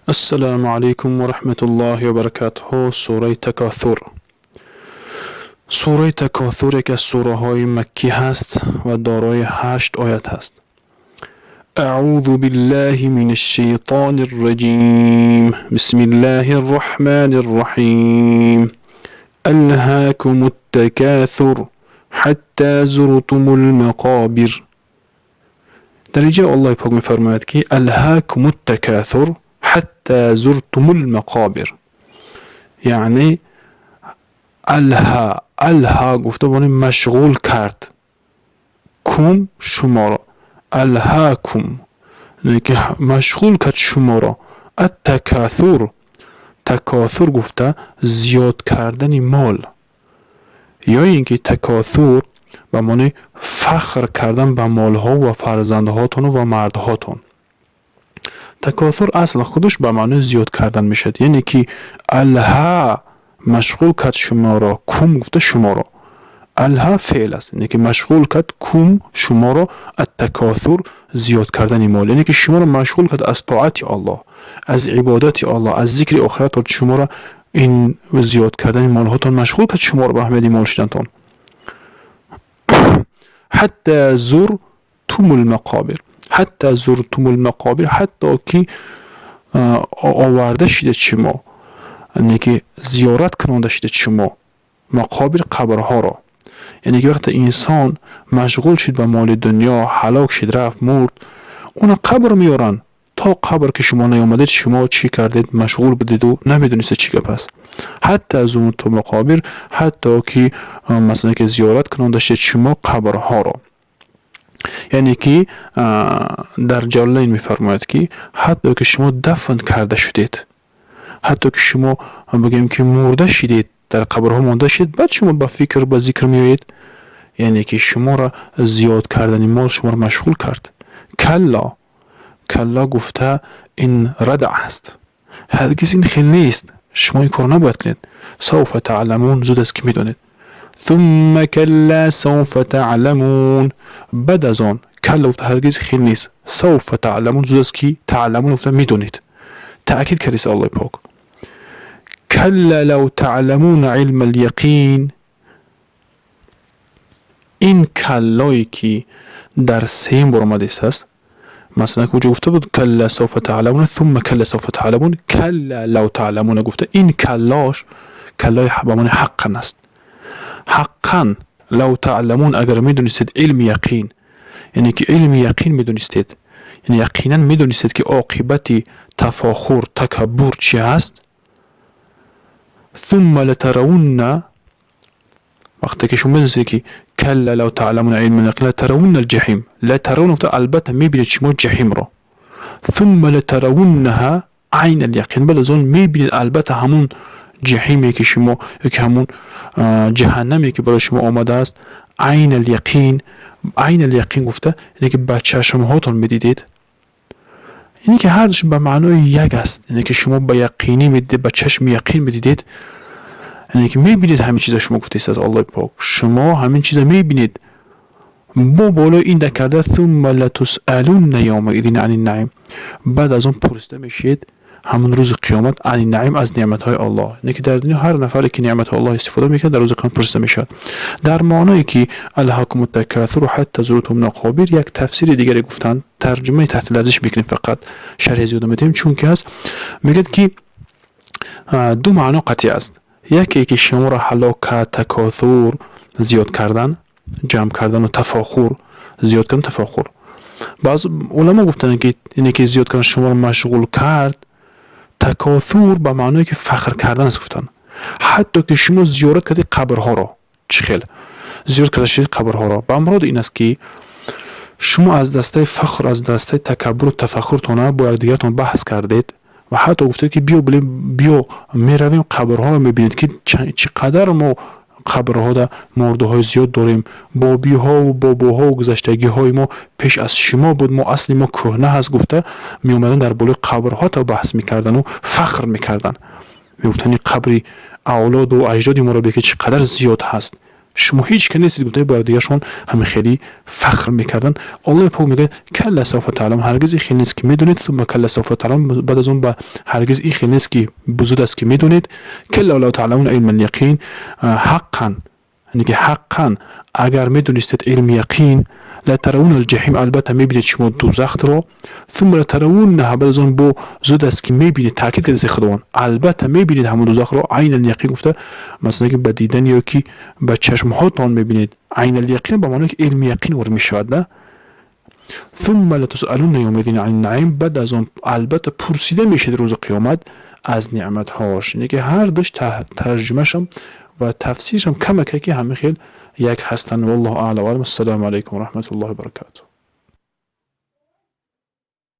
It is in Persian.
السلام علیکم و رحمت الله و برکاته. سوره تکاثر. سوره تکاثر یک از سوره های مکی هست و دارای 8 آیت هست. اعوذ بالله من الشیطان الرجیم. بسم الله الرحمن الرحیم. الهاكم التکاثر حتی زرتم المقابر. در اینجا الله پاک می‌فرماید که الهاكم التکاثر حتی زرتم المقابر، یعنی الها گفته بانی مشغول کرد، کم شما را، الهاکم یعنی که مشغول کرد شما را. التکاثر، تکاثر گفته زیاد کردن مال، یا اینکه تکاثر به معنی فخر کردن به مالها و فرزندهاتون و مردهاتون. تکاثر اصل خودش به معنی زیاد کردن میشه، یعنی که الها مشغول کرد شما را، کم گفته شما را، الها فعل است، یعنی که مشغول کرد کم شما را. التکاثر زیاد کردن مال، یعنی که شما را مشغول کرد از طاعت الله، از عبادت الله، از ذکر آخرت شما را. این زیاد کردن مال هاتون مشغول کرد شما را به اهمیت مال شدنتون. حتی زرتم المقابر، حتی زرتم المقابر، حتی که آورده شده شما، یعنی که زیارت کننده شده شما مقابر، قبرها را. یعنی که وقت انسان مشغول شد به مال دنیا، هلاک شد، رفت مرد، اون قبر میارن. تا قبر که شما نیامدید شما چی کردید؟ مشغول بدید و نمیدونید چی گپ است. حتی زرتم المقابر، حتی که مثلا که زیارت کننده شد شما قبرها را. یعنی که در جلالین میفرماید که حتی که شما دفن کرده شدید، حتی که شما بگیم که مرده شدید، در قبرها مانده شدید، بعد شما به فکر به ذکر میایید، یعنی که شما را زیاد کردن مال شما را مشغول کرد. کلا، کلا گفته این ردع است، هرگز این خیلی نیست، شما این کار نباید کنید. سوف تعلمون، زود است که میدونید. ثم کلا سوف تعلمون، بعد از آن کلا گفته هرگز خیلی نیست، سوف تعلمون زود است که تعلمون گفته میدونید. تأکید کردی الله پاک. کلا لو تعلمون علم الیقین، این کلایی که در سیم برآمده است، مثلا که گفته بود کلا سوف تعلمون ثم کلا سوف تعلمون، کلا لو تعلمون گفته این کلاش کلای بمعنی حقا است. حقا لو تعلمون، اگر میدونستید علم یقین، یعنی که علم یقین میدونستید، یعنی یقینا میدونستید که عاقبت تفاخر تکبر چی هست. ثم لترون، وقتی که شما میدونستید که کلا لو تعلمون علم الیقین لترون الجحیم، لترون گفته البته میبینید شما جحیم را. ثم لترونها عین الیقین، بعد از اون میبینید البته همون جحیمی که شما، که همون جهنمی که برای شما آمده است. عین الیقین، عین الیقین گفته یعنی که با چشم هاتون میدیدید، یعنی که هرش به معنای یک است، یعنی که شما با یقینی میدیدید، با چشم یقین میدیدید، یعنی که میبینید همین چیزا شما گفتید از الله پاک، شما همین چیزا میبینید. با بالا این دکرده ثم لتسألون یومئذ عن النعیم، بعد از اون پرسیده میشید همون روز قیامت عن النعیم، از نعمت های الله. یعنی که در دنیا هر نفری که نعمت الله استفاده میکنه در روز قیامت پرسیده میشد. در معنایی که الهاکم التکاثر حتی زرتم المقابر، یک تفسیر دیگری گفتن، ترجمه تحت لفظش میکنیم، فقط شرح زیاد میدیم چون که هست. میگه که دو معنا قطعی است، یکی که شما را هلاک کرد، تکاثر زیاد کردن، جمع کردن، و تفاخر زیاد کردن، تفاخر. بعض علما گفتن که اینه که زیاد کردن شما را مشغول کرد، تکاثر به معنی که فخر کردن است گفتن. حتی که شما زیارت کردید قبرها را، چه خیلی زیارت کردید قبرها را، به مراد این است که شما از دسته فخر، از دسته تکبر و تفاخرتون با یکدیگرتون بحث کردید و حتی گفتید که بیا میرویم قبرها را میبینید که چقدر ما قبرها در مرده های زیاد داریم، بابی ها و بابوها و گذشتگی های ما پیش از شما بود، ما اصلی ما کهنه هست گفته می اومدن در بالای قبرها تا بحث میکردن و فخر میکردن، میگفتن این قبر اولاد و اجداد ما را بگید چقدر زیاد هست، شما هیچ که نیستید گفته بار دیگرشون همین خیلی فخر میکردن. الله پاک میگه کلا سوف تعلم، هرگز این خیلی نیست که میدونید. ثم کلا سوف تعلم، بعد از اون با هرگز این خیلی نیست که بزرگ است که میدونید. کلا لو تعلمون علم الیقین، حقا یعنی که حقا اگر میدونستید علم یقین، لترون الجحیم، البته میبینید شما دوزخ رو. ثم لترون، بعد از اون با زود است که میبینید، تاکید کرده خداوند البته میبینید همون دوزخ رو. عین الیقین گفته مثلا که با دیدن یا که با چشم هاتون میبینید. عین الیقین به معنی که علم یقین ور میشود. نه ثم لتسالون یومئذ عن النعیم، بعد از اون البته پرسیده میشه روز قیامت از نعمت هاش. یعنی که هر دوش ترجمهشم و تفسیرشم کمکه که همه خیل یک هستن. والله اعلم و السلام علیکم و رحمت الله و برکاته.